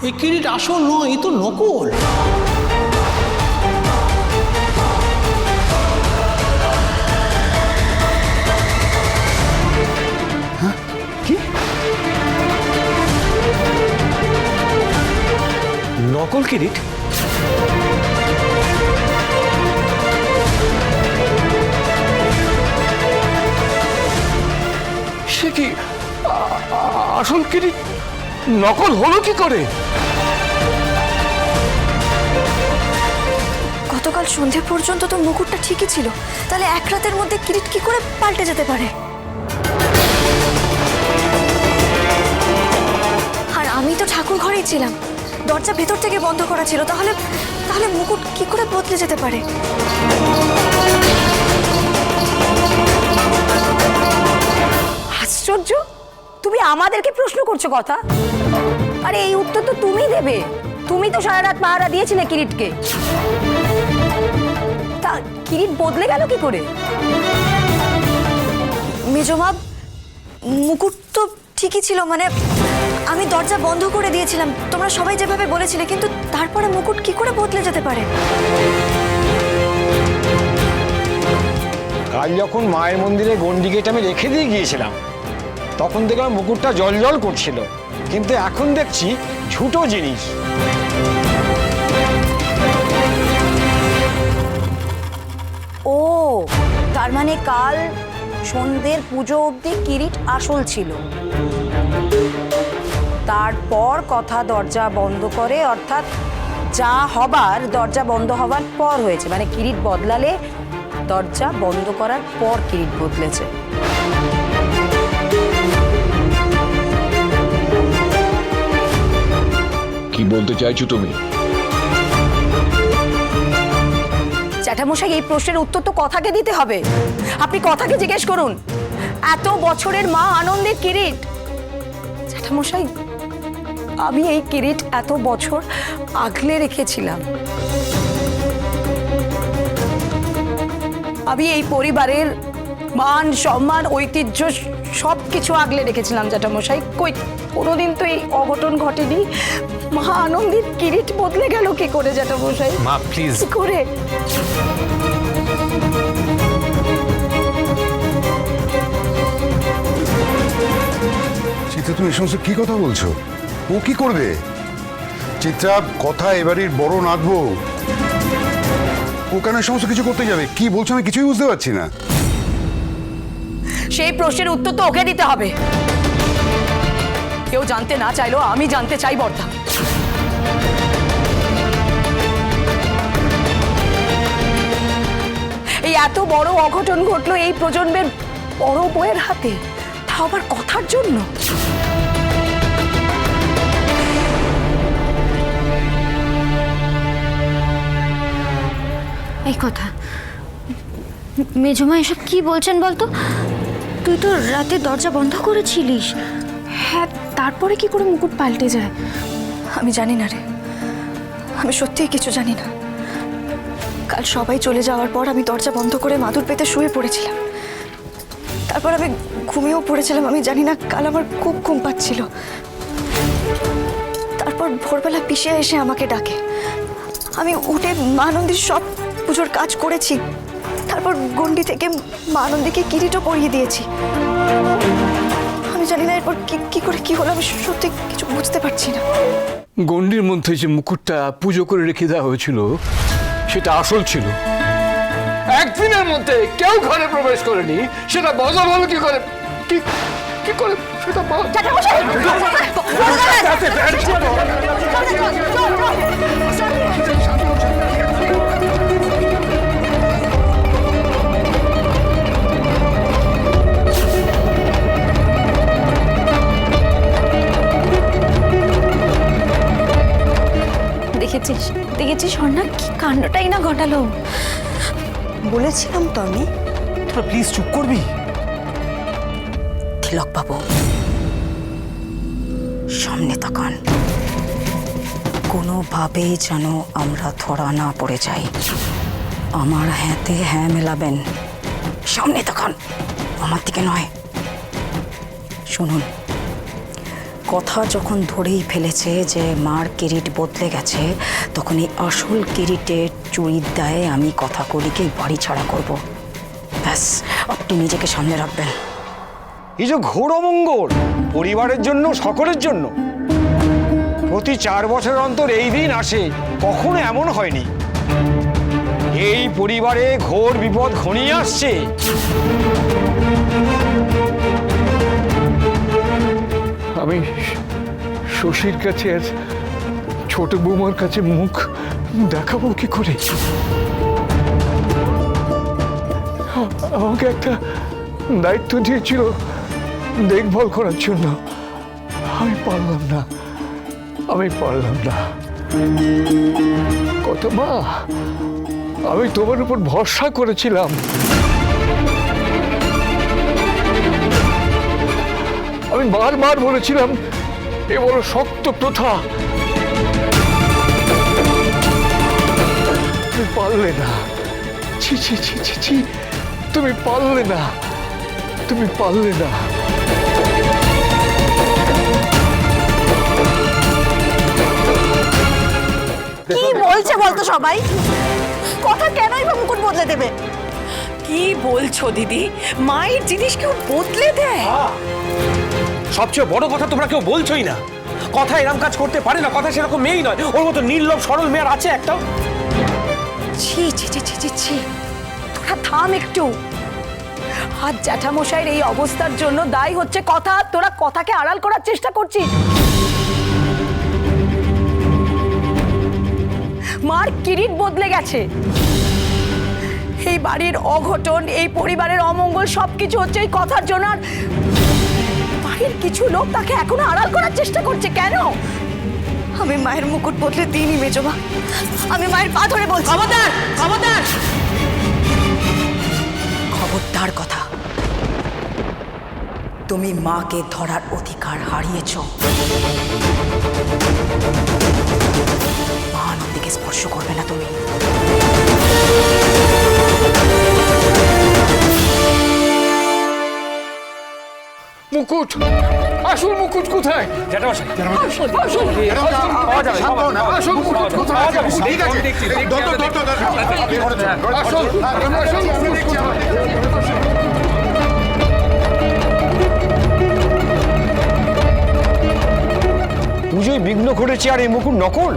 এই কিরিট আসল নয়, এ তো নকল। কি নকল কিরিট? সে কি আসল কিরিট নকল হলো কি করে? গতকাল সন্ধে পর্যন্ত তো মুকুটটা ঠিকই ছিল, তাহলে এক রাতের মধ্যে কিরিট কি করে পাল্টে যেতে পারে? আর আমি তো ঠাকুর ঘরেই ছিলাম, দরজা ভেতর থেকে বন্ধ করা ছিল, তাহলে তাহলে মুকুট কি করে বদলে যেতে পারে? আশ্চর্য, তুমি আমাদেরকে প্রশ্ন করছো কথা? আরে এই উত্তর তো তুমি দেবে, তুমি তো সারা রাত পাহারা দিয়েছিলে কিরিটকে। তা কিরিট বদলে গেল কি করে? মেজমা, মুকুট তো ঠিকই ছিল, মানে আমি দরজা বন্ধ করে দিয়েছিলাম তোমরা সবাই যেভাবে বলেছিলে, কিন্তু তারপরে মুকুট কি করে বদলে যেতে পারে? কাল যখন মায়ের মন্দিরে গন্ডি গেট আমি রেখে দিয়ে গিয়েছিলাম, তখন দেখলাম মুকুটটা জল জল করছিল, কিন্তু এখন দেখছি ঝুটো জিনিস। ও, তার মানে কাল সন্ধ্যের পুজো অবধি কিরিট আসল ছিল, তারপর কথা দরজা বন্ধ করে, অর্থাৎ যা হবার দরজা বন্ধ হবার পর হয়েছে, মানে কিরিট বদলালে দরজা বন্ধ করার পর কিরিট বদলেছে। কি বলতে চাইছো তুমি? জ্যাঠামশাই, এই প্রশ্নের উত্তর তো কথাকে দিতে হবে। আপনি কথাকে জিজ্ঞেস করুন। এত বছরের মা আনন্দের কিরিট। জ্যাঠামশাই, আমি এই কিরিট এত বছর আগলে রেখেছিলাম। আমি এই পরিবারের মান সম্মান ঐতিহ্য সবকিছু আগলে রেখেছিলাম জ্যাঠামশাই। কই কোনোদিন তো এই অঘটন ঘটেনি। মা আনন্দের কিরিট বদলে গেল কি করে জ্যাঠামশাই? মা প্লিজ। কি করে? চিত্রা, তুমি এই সমস্ত কি কথা বলছো? ও কি করবে? চিত্রা, কথা এবারের বড় নাচবো, ও কেন এই সমস্ত কিছু করতে যাবে? কি বলছো আমি কিছুই বুঝতে পারছি না। সেই প্রশ্নের উত্তর তো ওকে দিতে হবে। কেউ জানতে না চাইলেও আমি জানতে চাই বর্দা। এই এত বড় অঘটন ঘটলো এই প্রজন্মের বড় বউয়ের হাতে, তা আবার কথার জন্য। এই কথা মেজমা এসব কি বলছেন বলতো? তুই তো রাতে দরজা বন্ধ করেছিলিস। হ্যাঁ, তারপরে কি করে মুকুট পাল্টে যায়? আমি জানি না রে, আমি সত্যিই কিছু জানি না। কাল সবাই চলে যাওয়ার পর আমি দরজা বন্ধ করে মাদুর পেতে শুয়ে পড়েছিলাম, তারপর আমি ঘুমিয়েও পড়েছিলাম। আমি জানি না, কাল আমার খুব ঘুম পাচ্ছিল। তারপর ভোরবেলা পিসিয়া এসে আমাকে ডাকে, আমি উঠে মা আনন্দীর সব পুজোর কাজ করেছি, তারপর গন্ডি থেকে মা আনন্দীকে কিরিটও পরিয়ে দিয়েছি। আমি জানি না এরপর কি করে কি হলো, আমি সত্যি কিছু বুঝতে পারছি না। গন্ডির মধ্যে যে মুকুটটা পুজো করে রেখে দেওয়া হয়েছিল সেটা আসল ছিল। একদিনের মধ্যে কেউ ঘরে প্রবেশ করেনি, সেটা বদল হলো কি করে? কি করে সেটা দেখেছিস স্বর্ণা, কি কাণ্ডটাই না ঘটালো। বলেছিলাম তো আমি। তোরা প্লিজ চুপ করবি? তিলক বাবু, সামনে তাকান, কোনোভাবেই যেন আমরা ধরা না পড়ে যাই। আমার হ্যাঁতে হ্যাঁ মেলাবেন। সামনে তাকান, আমার দিকে নয়। শুনুন, কথা যখন ধরেই ফেলেছে যে মার কিরিট বদলে গেছে, তখন এই আসল কিরিটের চুরির দায়ে আমি কথা কলিকেই বাড়ি ছাড়া করব। ব্যাস, আপনি নিজেকে সামনে রাখবেন। এই যে ঘোর অমঙ্গল পরিবারের জন্য, সকলের জন্য। প্রতি 4 বছর অন্তর এই দিন আসে, কখনো এমন হয়নি। এই পরিবারে ঘোর বিপদ ঘনিয়ে আসছে। আমি শশীর কাছে আর ছোট বৌমার কাছে মুখ দেখাবো কি করে? আমাকে একটা দায়িত্ব দিয়েছিল দেখভাল করার জন্য, আমি পারলাম না। কত মা, আমি তোমার উপর ভরসা করেছিলাম। আমি বারবার বলেছিলাম এ বড় শক্ত প্রথা, তুমি পারলে না। ছি ছি ছি ছি ছি, তুমি পারলে না। কি বলছে বলতো সবাই? কথা কেনই বা মুকুট বদলে দেবে? কি বলছো দিদি? মায়ের জিনিস কেউ বদলে দেয়? সবচেয়ে বড় কথা তোমরা কেউ বলছোই না। কথা এরকম কাজ করতে পারে না, কথা সেরকম মেয়েই নয়। ওর মতো নির্লোভ সরল মেয়ের আছে একটাও? ছি ছি ছি ছি ছি ছি, তোরা থাম একটু। আজ জ্যাঠামশাইয়ের এই অবস্থার জন্য দায়ী হচ্ছে কথা। তোরা কথাকে আড়াল করার চেষ্টা করছিস। মার কিরিট বদলে গেছে। এই বাড়ির অঘটন, এই পরিবারের অমঙ্গল সবকিছু হচ্ছে এই কথার জন্য। আর বাড়ির কিছু লোক তাকে এখনো আড়াল করার চেষ্টা করছে। কেন? আমি মায়ের মুকুট বদলে দিইনি মেজমা। আমি মায়ের পা ধরে বলছি। খবরদার, খবরদার! খবরদার কথা। তুমি মাকে ধরার অধিকার হারিয়েছ। মা আনন্দীকে স্পর্শ করবে না তুমি। মুকুট, আসল মুকুট কোথায়? জ্যাঠামশাই, আসল মুকুট কোথায়? ঠিক আছে, আসল মুকুট কোথায়? পুজোয় বিঘ্ন ঘটেছে আর এই মুকুট নকল?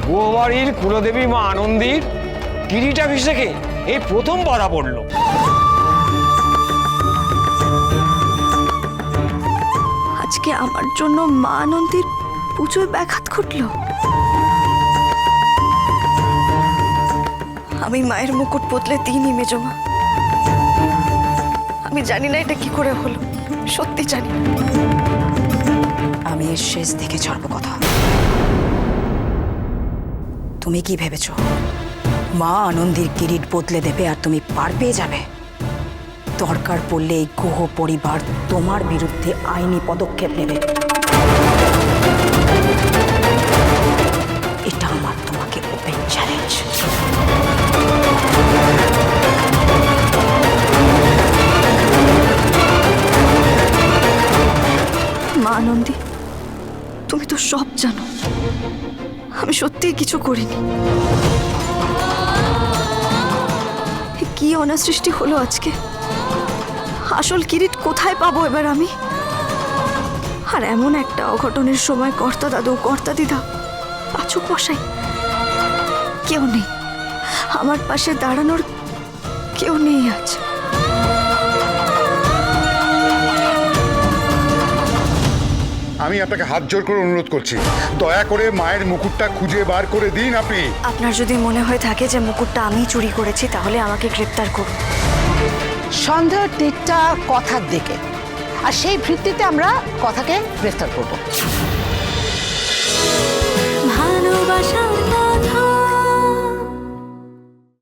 বউবাড়ির কুলদেবী মা আনন্দীর কিরিটাভিষেকে এই প্রথম বাধা পড়ল। আজকে আমার জন্য মা আনন্দীর পুজোয় ব্যাঘাত ঘটলো। আমি মায়ের মুকুট বদলে দিইনি মেজমা। আমি জানি না এটা কি করে হলো, সত্যি জানি না। আমি এর শেষ দেখে ছাড়বো কথা। তুমি কি ভেবেছ মা আনন্দীর কিরিট বদলে দেবে আর তুমি পার পেয়ে যাবে? দরকার পড়লে এই গুহ পরিবার তোমার বিরুদ্ধে আইনি পদক্ষেপ নেবে। এটা আমার তোমাকে ওপেন চ্যালেঞ্জ। মা আনন্দী, তুমি তো সব জানো। আমি সত্যিই কিছু করিনি। কি অনাসৃষ্টি হলো আজকে। আসল কিরিট কোথায় পাবো এবার আমি? আর এমন একটা অঘটনের সময় কর্তা দাদু, কর্তা দিদা, পাচক মশাই কেউ নেই। আমার পাশে দাঁড়ানোর কেউ নেই আজ। আমি আপনাকে হাত জোর করে অনুরোধ করছি, দয়া করে মায়ের মুকুটটা খুঁজে বার করে দিন আপনি। আপনার যদি মনে হয়ে থাকে যে মুকুটটা আমি চুরি করেছি, তাহলে আমাকে গ্রেপ্তার করুন। সন্দেহ তীরটা কথার দিকে, আর সেই ভিত্তিতে আমরা কথাকে গ্রেফতার করব। ভালোবাসা